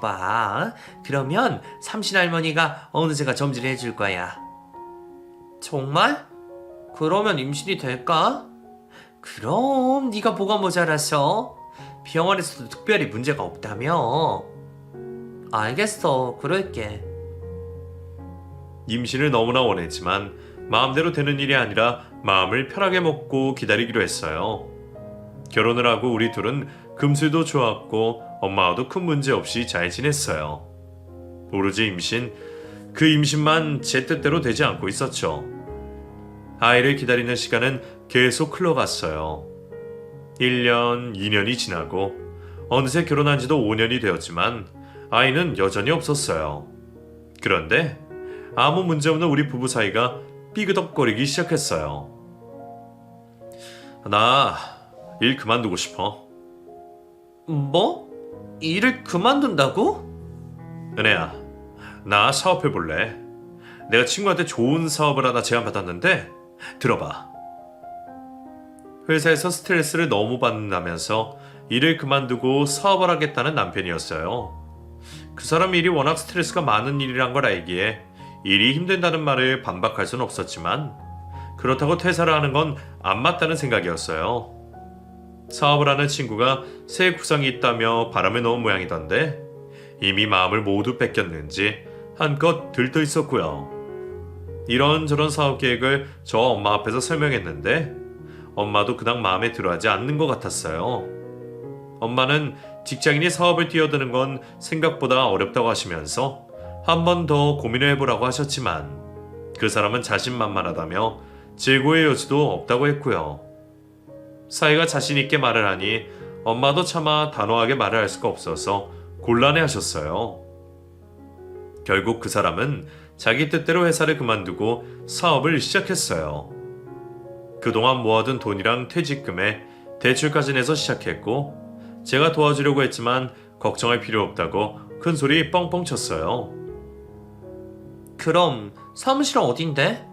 물어봐. 그러면 삼신할머니가 어느새가 점지를 해줄 거야. 정말? 그러면 임신이 될까? 그럼 네가 뭐가 모자라서? 병원에서도 특별히 문제가 없다며. 알겠어, 그럴게. 임신을 너무나 원했지만 마음대로 되는 일이 아니라 마음을 편하게 먹고 기다리기로 했어요. 결혼을 하고 우리 둘은 금슬도 좋았고 엄마와도 큰 문제 없이 잘 지냈어요. 오로지 임신, 그 임신만 제 뜻대로 되지 않고 있었죠. 아이를 기다리는 시간은 계속 흘러갔어요. 1년, 2년이 지나고 어느새 결혼한 지도 5년이 되었지만 아이는 여전히 없었어요. 그런데 아무 문제 없는 우리 부부 사이가 삐그덕거리기 시작했어요. 나 일 그만두고 싶어. 뭐? 일을 그만둔다고? 은혜야, 나 사업해볼래. 내가 친구한테 좋은 사업을 하나 제안받았는데 들어봐. 회사에서 스트레스를 너무 받는다면서 일을 그만두고 사업을 하겠다는 남편이었어요. 그 사람 일이 워낙 스트레스가 많은 일이란 걸 알기에 일이 힘든다는 말을 반박할 수는 없었지만 그렇다고 퇴사를 하는 건 안 맞다는 생각이었어요. 사업을 하는 친구가 새 구상이 있다며 바람을 놓은 모양이던데 이미 마음을 모두 뺏겼는지 한껏 들떠 있었고요. 이런저런 사업 계획을 저 엄마 앞에서 설명했는데 엄마도 그닥 마음에 들어하지 않는 것 같았어요. 엄마는 직장인이 사업을 뛰어드는 건 생각보다 어렵다고 하시면서 한 번 더 고민을 해보라고 하셨지만 그 사람은 자신만만하다며 재고의 여지도 없다고 했고요. 사이가 자신 있게 말을 하니 엄마도 차마 단호하게 말을 할 수가 없어서 곤란해 하셨어요. 결국 그 사람은 자기 뜻대로 회사를 그만두고 사업을 시작했어요. 그동안 모아둔 돈이랑 퇴직금에 대출까지 내서 시작했고 제가 도와주려고 했지만 걱정할 필요 없다고 큰 소리 뻥뻥 쳤어요. 그럼 사무실은 어딘데?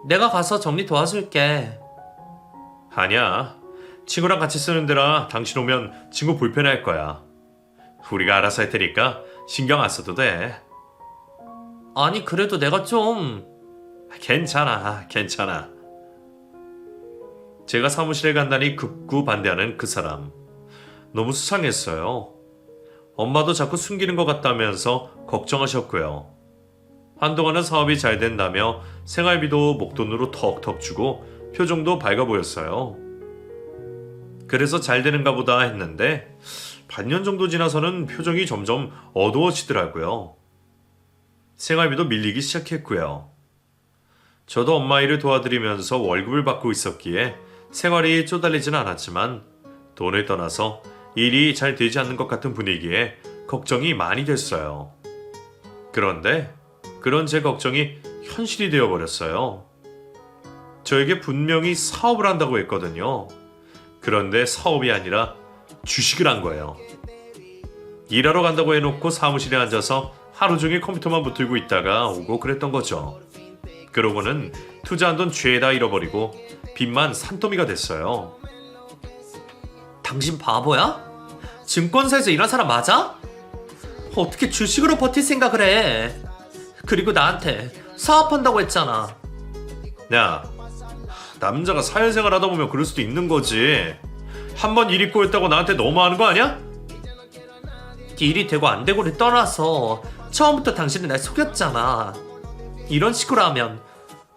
내가 가서 정리 도와줄게. 아니야. 친구랑 같이 쓰는 데라 당신 오면 친구 불편할 거야. 우리가 알아서 할 테니까 신경 안 써도 돼. 아니, 그래도 내가 좀... 괜찮아. 제가 사무실에 간다니 극구 반대하는 그 사람. 너무 수상했어요. 엄마도 자꾸 숨기는 것 같다면서 걱정하셨고요. 한동안은 사업이 잘 된다며 생활비도 목돈으로 턱턱 주고 표정도 밝아 보였어요. 그래서 잘 되는가 보다 했는데 반년 정도 지나서는 표정이 점점 어두워지더라고요. 생활비도 밀리기 시작했고요. 저도 엄마 일을 도와드리면서 월급을 받고 있었기에 생활이 쪼달리지는 않았지만 돈을 떠나서 일이 잘 되지 않는 것 같은 분위기에 걱정이 많이 됐어요. 그런데 그런 제 걱정이 현실이 되어버렸어요. 저에게 분명히 사업을 한다고 했거든요. 그런데 사업이 아니라 주식을 한 거예요. 일하러 간다고 해놓고 사무실에 앉아서 하루 종일 컴퓨터만 붙들고 있다가 오고 그랬던 거죠. 그러고는 투자한 돈 죄다 잃어버리고 빚만 산더미가 됐어요. 당신 바보야? 증권사에서 일한 사람 맞아? 어떻게 주식으로 버틸 생각을 해? 그리고 나한테 사업한다고 했잖아. 야, 남자가 사회생활 하다 보면 그럴 수도 있는 거지. 한번 일이 꼬였다고 나한테 너무하는 거 아니야? 일이 되고 안 되고를 떠나서 처음부터 당신은 날 속였잖아. 이런 식으로 하면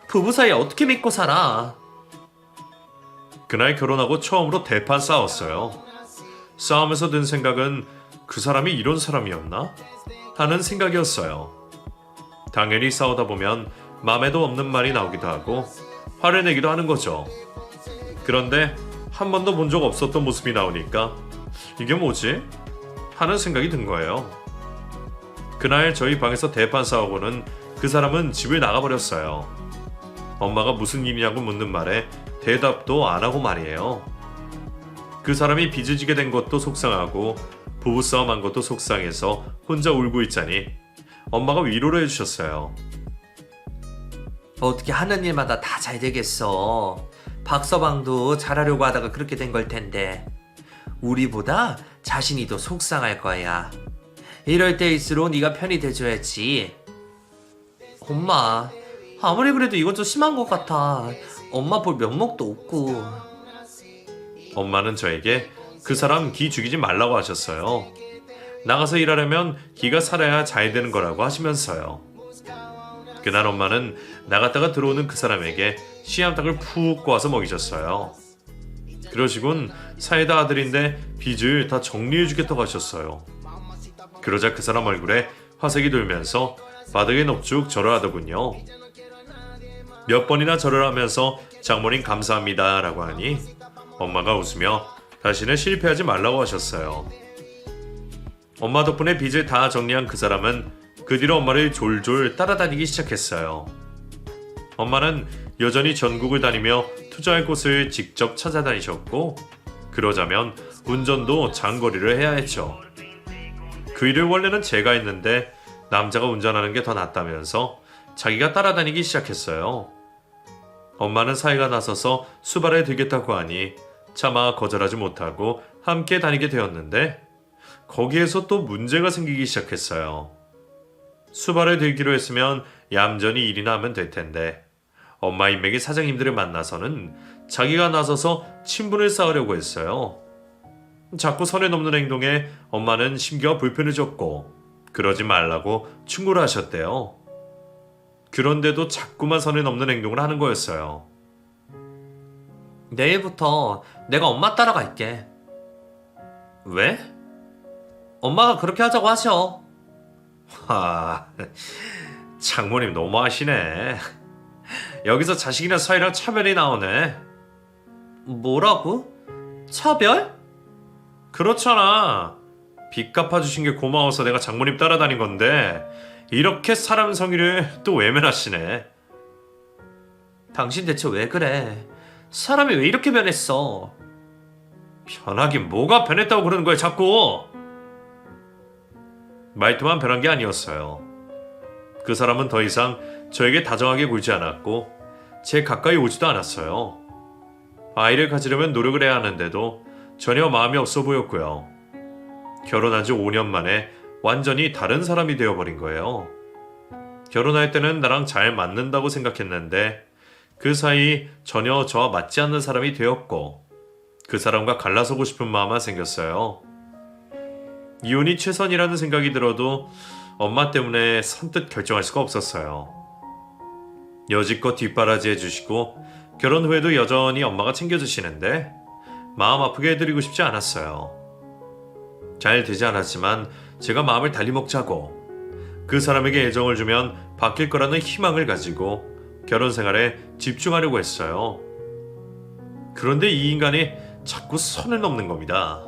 부부 사이에 어떻게 믿고 살아? 그날 결혼하고 처음으로 대판 싸웠어요. 싸우면서 든 생각은 그 사람이 이런 사람이었나? 하는 생각이었어요. 당연히 싸우다 보면 맘에도 없는 말이 나오기도 하고 화를 내기도 하는 거죠. 그런데 한 번도 본 적 없었던 모습이 나오니까 이게 뭐지? 하는 생각이 든 거예요. 그날 저희 방에서 대판 싸우고는 그 사람은 집을 나가버렸어요. 엄마가 무슨 일이냐고 묻는 말에 대답도 안 하고 말이에요. 그 사람이 빚을 지게 된 것도 속상하고 부부싸움 한 것도 속상해서 혼자 울고 있자니 엄마가 위로를 해주셨어요. 어떻게 하는 일마다 다 잘 되겠어. 박서방도 잘하려고 하다가 그렇게 된 걸 텐데 우리보다 자신이 더 속상할 거야. 이럴 때일수록 네가 편이 돼줘야지. 엄마, 아무리 그래도 이건 좀 심한 것 같아. 엄마 볼 면목도 없고. 엄마는 저에게 그 사람 기 죽이지 말라고 하셨어요. 나가서 일하려면 기가 살아야 잘 되는 거라고 하시면서요. 그날 엄마는 나갔다가 들어오는 그 사람에게 씨암탉을 푹 꼬아서 먹이셨어요. 그러시곤 사이다 아들인데 빚을 다 정리해주겠다고 하셨어요. 그러자 그 사람 얼굴에 화색이 돌면서 바닥에 넙죽 절을 하더군요. 몇 번이나 절을 하면서 장모님 감사합니다 라고 하니 엄마가 웃으며 다시는 실패하지 말라고 하셨어요. 엄마 덕분에 빚을 다 정리한 그 사람은 그 뒤로 엄마를 졸졸 따라다니기 시작했어요. 엄마는 여전히 전국을 다니며 투자할 곳을 직접 찾아다니셨고 그러자면 운전도 장거리를 해야 했죠. 그 일을 원래는 제가 했는데 남자가 운전하는 게 더 낫다면서 자기가 따라다니기 시작했어요. 엄마는 사이가 나서서 수발에 들겠다고 하니 차마 거절하지 못하고 함께 다니게 되었는데 거기에서 또 문제가 생기기 시작했어요. 수발에 들기로 했으면 얌전히 일이나 하면 될 텐데 엄마 인맥의 사장님들을 만나서는 자기가 나서서 친분을 쌓으려고 했어요. 자꾸 선에 넘는 행동에 엄마는 심기가 불편해졌고 그러지 말라고 충고를 하셨대요. 그런데도 자꾸만 선에 넘는 행동을 하는 거였어요. 내일부터 내가 엄마 따라갈게. 왜? 엄마가 그렇게 하자고 하셔. 하, 장모님 너무하시네. 여기서 자식이나 사이랑 차별이 나오네. 뭐라고? 차별? 그렇잖아. 빚 갚아주신 게 고마워서 내가 장모님 따라다닌 건데 이렇게 사람 성의를 또 외면하시네. 당신 대체 왜 그래? 사람이 왜 이렇게 변했어? 변하긴 뭐가 변했다고 그러는 거야 자꾸. 말투만 변한 게 아니었어요. 그 사람은 더 이상 저에게 다정하게 굴지 않았고 제 가까이 오지도 않았어요. 아이를 가지려면 노력을 해야 하는데도 전혀 마음이 없어 보였고요. 결혼한 지 5년 만에 완전히 다른 사람이 되어버린 거예요. 결혼할 때는 나랑 잘 맞는다고 생각했는데 그 사이 전혀 저와 맞지 않는 사람이 되었고 그 사람과 갈라서고 싶은 마음만 생겼어요. 이혼이 최선이라는 생각이 들어도 엄마 때문에 선뜻 결정할 수가 없었어요. 여지껏 뒷바라지 해주시고 결혼 후에도 여전히 엄마가 챙겨주시는데 마음 아프게 해드리고 싶지 않았어요. 잘 되지 않았지만 제가 마음을 달리 먹자고 그 사람에게 애정을 주면 바뀔 거라는 희망을 가지고 결혼 생활에 집중하려고 했어요. 그런데 이 인간이 자꾸 선을 넘는 겁니다.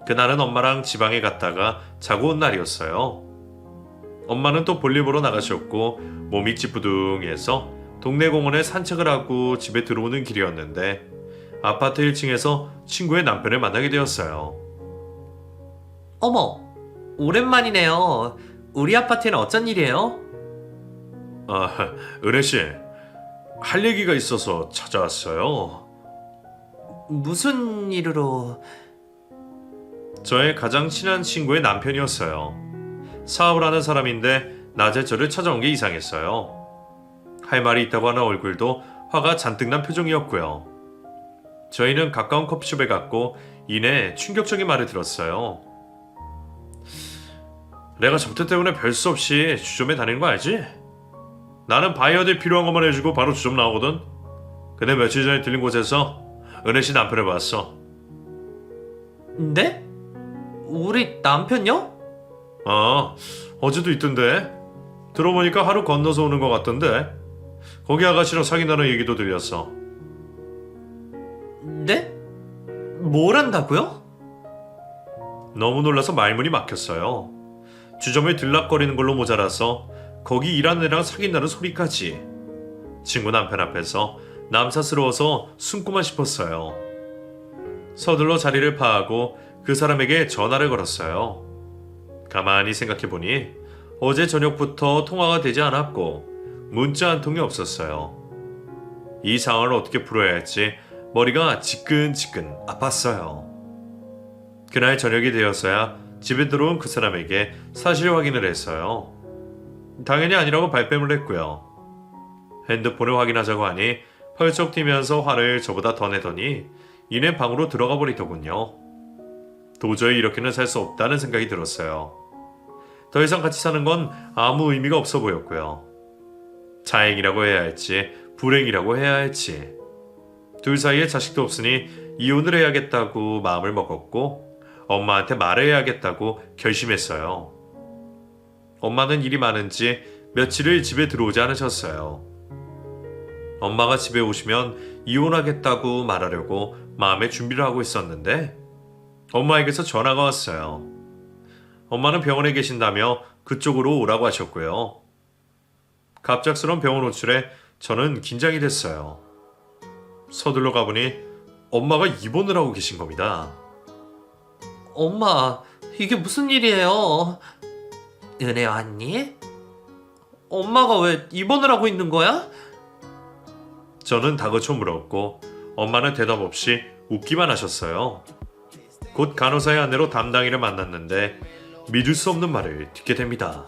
그날은 엄마랑 지방에 갔다가 자고 온 날이었어요. 엄마는 또 볼일 보러 나가셨고 몸이 찌뿌둥해서 동네 공원에 산책을 하고 집에 들어오는 길이었는데 아파트 1층에서 친구의 남편을 만나게 되었어요. 어머, 오랜만이네요. 우리 아파트는 어쩐 일이에요? 아, 은혜씨, 할 얘기가 있어서 찾아왔어요. 무슨 일으로... 저의 가장 친한 친구의 남편이었어요. 사업을 하는 사람인데 낮에 저를 찾아온 게 이상했어요. 할 말이 있다고 하는 얼굴도 화가 잔뜩 난 표정이었고요. 저희는 가까운 커피숍에 갔고 이내 충격적인 말을 들었어요. 내가 접대 때문에 별 수 없이 주점에 다니는 거 알지? 나는 바이어들 필요한 것만 해주고 바로 주점 나오거든. 근데 며칠 전에 들린 곳에서 은혜씨 남편을 봤어. 네? 우리 남편요? 어제도 있던데. 들어보니까 하루 건너서 오는 것 같던데. 거기 아가씨랑 사귄다는 얘기도 들렸어. 네? 뭘 한다고요? 너무 놀라서 말문이 막혔어요. 주점에 들락거리는 걸로 모자라서 거기 일하는 애랑 사귄다는 소리까지. 친구 남편 앞에서 남사스러워서 숨고만 싶었어요. 서둘러 자리를 파하고 그 사람에게 전화를 걸었어요. 가만히 생각해보니 어제 저녁부터 통화가 되지 않았고 문자 한 통이 없었어요. 이 상황을 어떻게 풀어야 할지 머리가 지끈지끈 아팠어요. 그날 저녁이 되었어야 집에 들어온 그 사람에게 사실 확인을 했어요. 당연히 아니라고 발뺌을 했고요. 핸드폰을 확인하자고 하니 펄쩍 뛰면서 화를 저보다 더 내더니 이내 방으로 들어가 버리더군요. 도저히 이렇게는 살 수 없다는 생각이 들었어요. 더 이상 같이 사는 건 아무 의미가 없어 보였고요. 자행이라고 해야 할지 불행이라고 해야 할지 둘 사이에 자식도 없으니 이혼을 해야겠다고 마음을 먹었고 엄마한테 말해야겠다고 결심했어요. 엄마는 일이 많은지 며칠을 집에 들어오지 않으셨어요. 엄마가 집에 오시면 이혼하겠다고 말하려고 마음의 준비를 하고 있었는데 엄마에게서 전화가 왔어요. 엄마는 병원에 계신다며 그쪽으로 오라고 하셨고요. 갑작스러운 병원 호출에 저는 긴장이 됐어요. 서둘러 가보니 엄마가 입원을 하고 계신 겁니다. 엄마, 이게 무슨 일이에요? 은혜 왔니? 엄마가 왜 입원을 하고 있는 거야? 저는 다그쳐 물었고 엄마는 대답 없이 웃기만 하셨어요. 곧 간호사의 안내로 담당이를 만났는데 믿을 수 없는 말을 듣게 됩니다.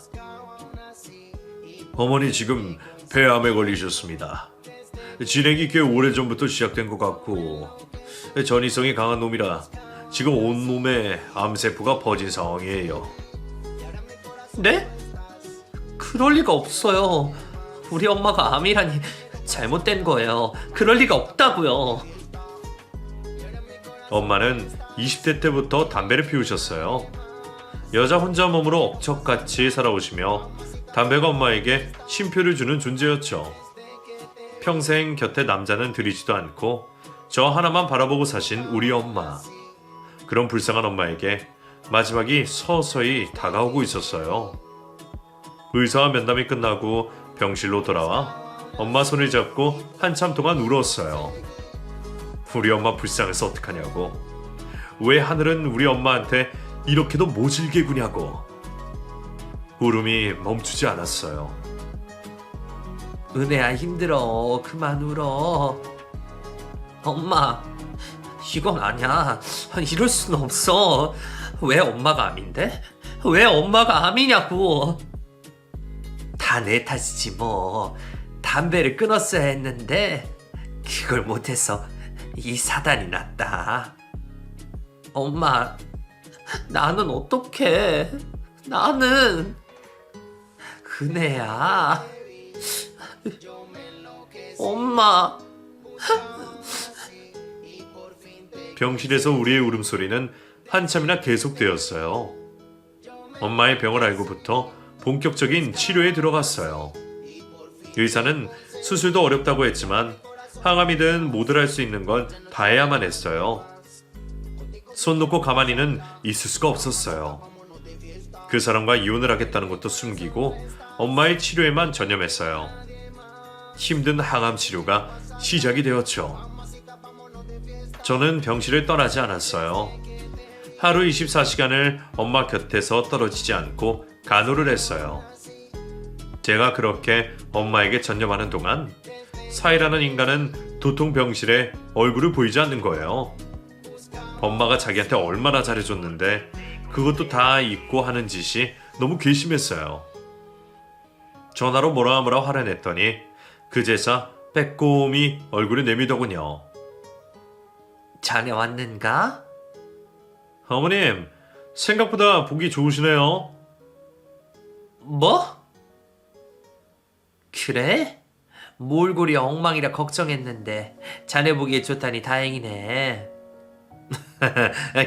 어머니 지금 폐암에 걸리셨습니다. 진행이 꽤 오래전부터 시작된 것 같고 전이성이 강한 놈이라 지금 온몸에 암세포가 퍼진 상황이에요. 네? 그럴 리가 없어요. 우리 엄마가 암이라니 잘못된 거예요. 그럴 리가 없다고요. 엄마는 20대 때부터 담배를 피우셨어요. 여자 혼자 몸으로 억척같이 살아오시며 담배가 엄마에게 쉼표를 주는 존재였죠. 평생 곁에 남자는 들이지도 않고 저 하나만 바라보고 사신 우리 엄마. 그런 불쌍한 엄마에게 마지막이 서서히 다가오고 있었어요. 의사와 면담이 끝나고 병실로 돌아와 엄마 손을 잡고 한참 동안 울었어요. 우리 엄마 불쌍해서 어떡하냐고. 왜 하늘은 우리 엄마한테 이렇게도 모질게 구냐고. 울음이 멈추지 않았어요. 은혜야, 힘들어. 그만 울어. 엄마, 이건 아니야. 이럴 수는 없어. 왜 엄마가 암인데? 왜 엄마가 암이냐고. 다 내 탓이지 뭐. 담배를 끊었어야 했는데 그걸 못해서 이 사단이 났다. 엄마, 나는 어떡해. 나는 은혜야. 엄마. 병실에서 우리의 울음소리는 한참이나 계속되었어요. 엄마의 병을 알고부터 본격적인 치료에 들어갔어요. 의사는 수술도 어렵다고 했지만 항암이든 뭐든 할 수 있는 건 다 해야만 했어요. 손 놓고 가만히는 있을 수가 없었어요. 그 사람과 이혼을 하겠다는 것도 숨기고 엄마의 치료에만 전념했어요. 힘든 항암 치료가 시작이 되었죠. 저는 병실을 떠나지 않았어요. 하루 24시간을 엄마 곁에서 떨어지지 않고 간호를 했어요. 제가 그렇게 엄마에게 전념하는 동안 사이라는 인간은 도통 병실에 얼굴을 보이지 않는 거예요. 엄마가 자기한테 얼마나 잘해줬는데 그것도 다 잊고 하는 짓이 너무 괘씸했어요. 전화로 뭐라 화를 냈더니 그제서 빼꼼히 얼굴을 내미더군요. 자네 왔는가? 어머님, 생각보다 보기 좋으시네요. 뭐? 그래? 몰골이 엉망이라 걱정했는데 자네 보기에 좋다니 다행이네.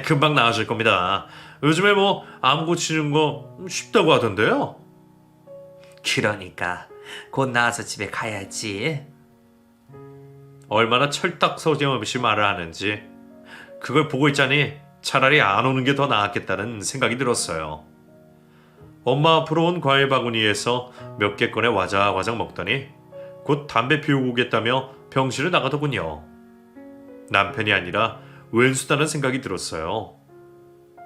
금방 나아질 겁니다. 요즘에 뭐 암 고치는 거 쉽다고 하던데요. 그러니까 곧 나와서 집에 가야지. 얼마나 철딱서지 말을 하는지 그걸 보고 있자니 차라리 안 오는 게 더 나았겠다는 생각이 들었어요. 엄마 앞으로 온 과일 바구니에서 몇 개 꺼내 와작와작 먹더니 곧 담배 피우고 오겠다며 병실을 나가더군요. 남편이 아니라 왼수다는 생각이 들었어요.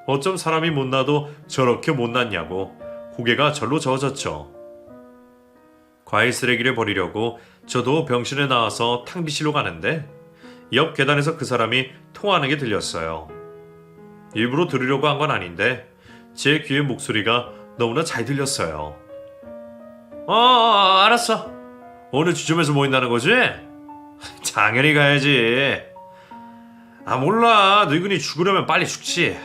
어쩜 사람이 못나도 저렇게 못났냐고 고개가 절로 저어졌죠. 과일 쓰레기를 버리려고 저도 병실에 나와서 탕비실로 가는데 옆 계단에서 그 사람이 통화하는 게 들렸어요. 일부러 들으려고 한 건 아닌데 제 귀에 목소리가 너무나 잘 들렸어요. 알았어. 오늘 주점에서 모인다는 거지? 당연히 가야지. 몰라. 늙은이 죽으려면 빨리 죽지.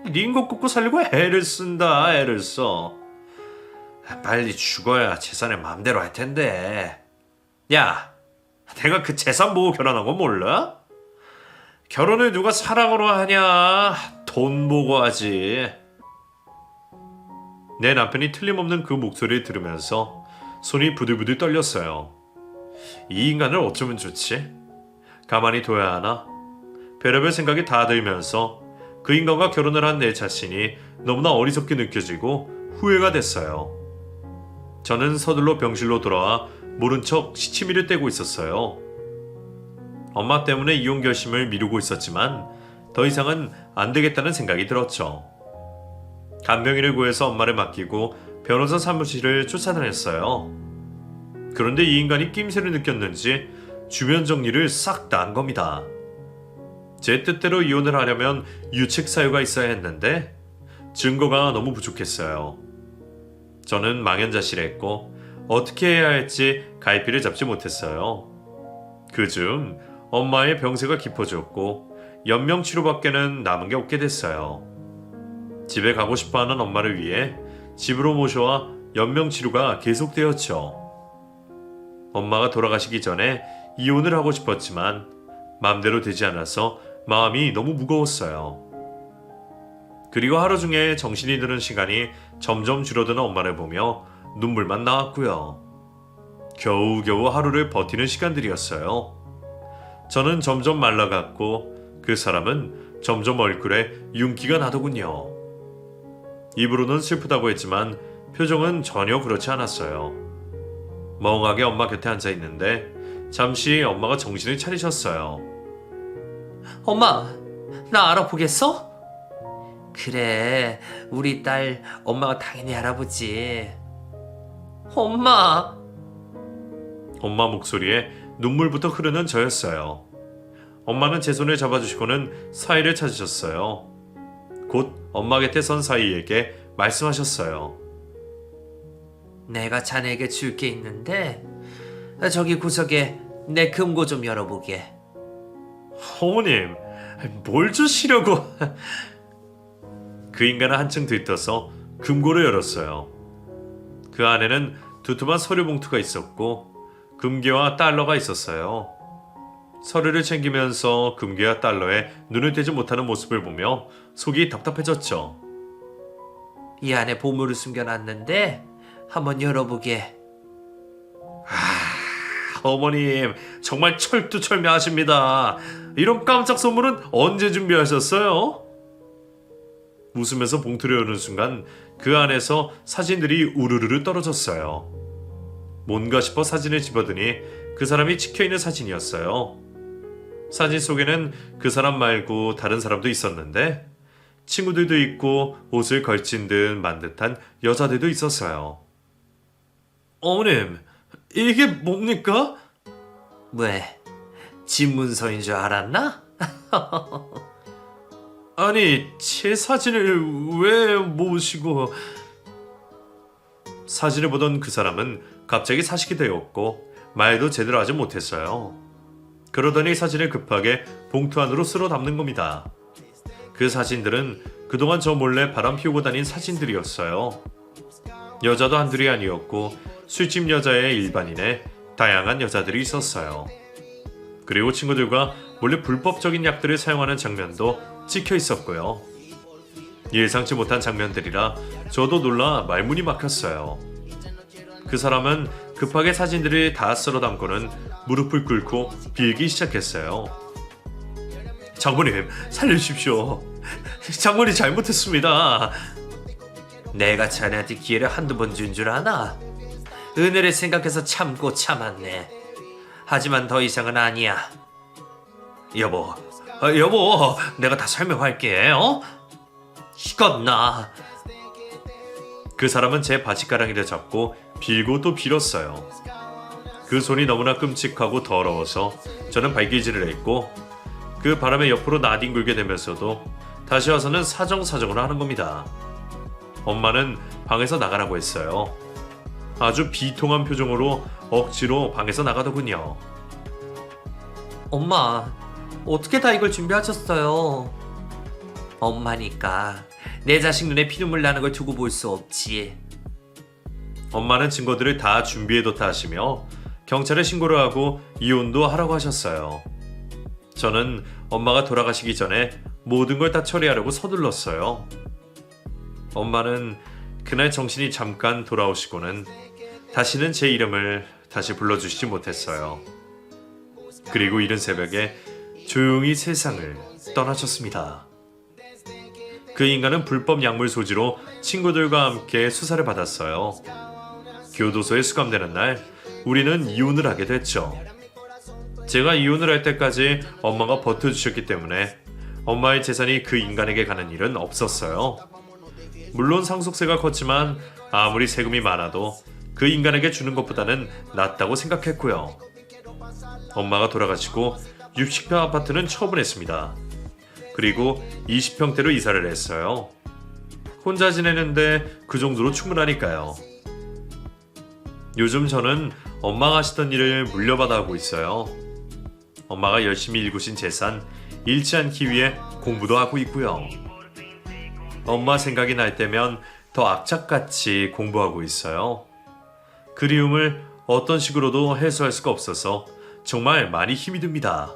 링거 꽂고 살려고 애를 쓴다. 애를 써. 빨리 죽어야 재산을 마음대로 할 텐데. 야, 내가 그 재산 보고 결혼한 거 몰라? 결혼을 누가 사랑으로 하냐? 돈 보고 하지. 내 남편이 틀림없는 그 목소리를 들으면서 손이 부들부들 떨렸어요. 이 인간을 어쩌면 좋지? 가만히 둬야 하나? 별의별 생각이 다 들면서 그 인간과 결혼을 한 내 자신이 너무나 어리석게 느껴지고 후회가 됐어요. 저는 서둘러 병실로 돌아와 모른 척 시치미를 떼고 있었어요. 엄마 때문에 이혼 결심을 미루고 있었지만 더 이상은 안 되겠다는 생각이 들었죠. 간병인을 구해서 엄마를 맡기고 변호사 사무실을 쫓아다녔어요. 그런데 이 인간이 낌새를 느꼈는지 주변 정리를 싹 다 한 겁니다. 제 뜻대로 이혼을 하려면 유책 사유가 있어야 했는데 증거가 너무 부족했어요. 저는 망연자실했고 어떻게 해야 할지 갈피를 잡지 못했어요. 그중 엄마의 병세가 깊어졌고 연명치료밖에는 남은 게 없게 됐어요. 집에 가고 싶어하는 엄마를 위해 집으로 모셔와 연명치료가 계속되었죠. 엄마가 돌아가시기 전에 이혼을 하고 싶었지만 마음대로 되지 않아서 마음이 너무 무거웠어요. 그리고 하루 중에 정신이 드는 시간이 점점 줄어드는 엄마를 보며 눈물만 나왔고요. 겨우겨우 하루를 버티는 시간들이었어요. 저는 점점 말라갔고 그 사람은 점점 얼굴에 윤기가 나더군요. 입으로는 슬프다고 했지만 표정은 전혀 그렇지 않았어요. 멍하게 엄마 곁에 앉아 있는데 잠시 엄마가 정신을 차리셨어요. 엄마, 나 알아보겠어? 그래, 우리 딸 엄마가 당연히 알아보지. 엄마. 엄마 목소리에 눈물부터 흐르는 저였어요. 엄마는 제 손을 잡아주시고는 사이를 찾으셨어요. 곧 엄마 곁에 선 사이에게 말씀하셨어요. 내가 자네에게 줄 게 있는데 저기 구석에 내 금고 좀 열어보게. 어머님, 뭘 주시려고? 그 인간은 한층 들떠서 금고를 열었어요. 그 안에는 두툼한 서류 봉투가 있었고 금괴와 달러가 있었어요. 서류를 챙기면서 금괴와 달러에 눈을 떼지 못하는 모습을 보며 속이 답답해졌죠. 이 안에 보물을 숨겨놨는데 한번 열어보게. 어머님, 정말 철두철미하십니다. 이런 깜짝 선물은 언제 준비하셨어요? 웃으면서 봉투를 여는 순간 그 안에서 사진들이 우르르 떨어졌어요. 뭔가 싶어 사진을 집어드니 그 사람이 찍혀있는 사진이었어요. 사진 속에는 그 사람 말고 다른 사람도 있었는데 친구들도 있고 옷을 걸친 듯 만 듯한 여자들도 있었어요. 어머님, 이게 뭡니까? 왜? 집문서인 줄 알았나? 아니, 제 사진을 왜 모으시고... 사진을 보던 그 사람은 갑자기 사식이 되었고 말도 제대로 하지 못했어요. 그러더니 사진을 급하게 봉투 안으로 쓸어 담는 겁니다. 그 사진들은 그동안 저 몰래 바람 피우고 다닌 사진들이었어요. 여자도 한둘이 아니었고 술집 여자의 일반인에 다양한 여자들이 있었어요. 그리고 친구들과 몰래 불법적인 약들을 사용하는 장면도 찍혀 있었고요. 예상치 못한 장면들이라 저도 놀라 말문이 막혔어요. 그 사람은 급하게 사진들을 다 쓸어 담고는 무릎을 꿇고 빌기 시작했어요. 장모님, 살려주십시오. 장모님 잘못했습니다. 내가 자네한테 기회를 한두 번 준 줄 아나? 은혜를 생각해서 참고 참았네. 하지만 더 이상은 아니야. 여보, 내가 다 설명할게. 이건 나. 그 사람은 제 바지가랑이를 잡고 빌고 또 빌었어요. 그 손이 너무나 끔찍하고 더러워서 저는 발길질을 했고 그 바람에 옆으로 나뒹굴게 되면서도 다시 와서는 사정사정을 하는 겁니다. 엄마는 방에서 나가라고 했어요. 아주 비통한 표정으로 억지로 방에서 나가더군요. 엄마, 어떻게 다 이걸 준비하셨어요? 엄마니까 내 자식 눈에 피눈물 나는 걸 두고 볼 수 없지. 엄마는 증거들을 다 준비해뒀다 하시며 경찰에 신고를 하고 이혼도 하라고 하셨어요. 저는 엄마가 돌아가시기 전에 모든 걸 다 처리하려고 서둘렀어요. 엄마는 그날 정신이 잠깐 돌아오시고는 다시는 제 이름을 다시 불러주시지 못했어요. 그리고 이른 새벽에 조용히 세상을 떠나셨습니다. 그 인간은 불법 약물 소지로 친구들과 함께 수사를 받았어요. 교도소에 수감되는 날 우리는 이혼을 하게 됐죠. 제가 이혼을 할 때까지 엄마가 버텨주셨기 때문에 엄마의 재산이 그 인간에게 가는 일은 없었어요. 물론 상속세가 컸지만 아무리 세금이 많아도 그 인간에게 주는 것보다는 낫다고 생각했고요. 엄마가 돌아가시고 60평 아파트는 처분했습니다. 그리고 20평대로 이사를 했어요. 혼자 지내는데 그 정도로 충분하니까요. 요즘 저는 엄마가 하시던 일을 물려받아 하고 있어요. 엄마가 열심히 일구신 재산 잃지 않기 위해 공부도 하고 있고요. 엄마 생각이 날 때면 더 악착같이 공부하고 있어요. 그리움을 어떤 식으로도 해소할 수가 없어서 정말 많이 힘이 듭니다.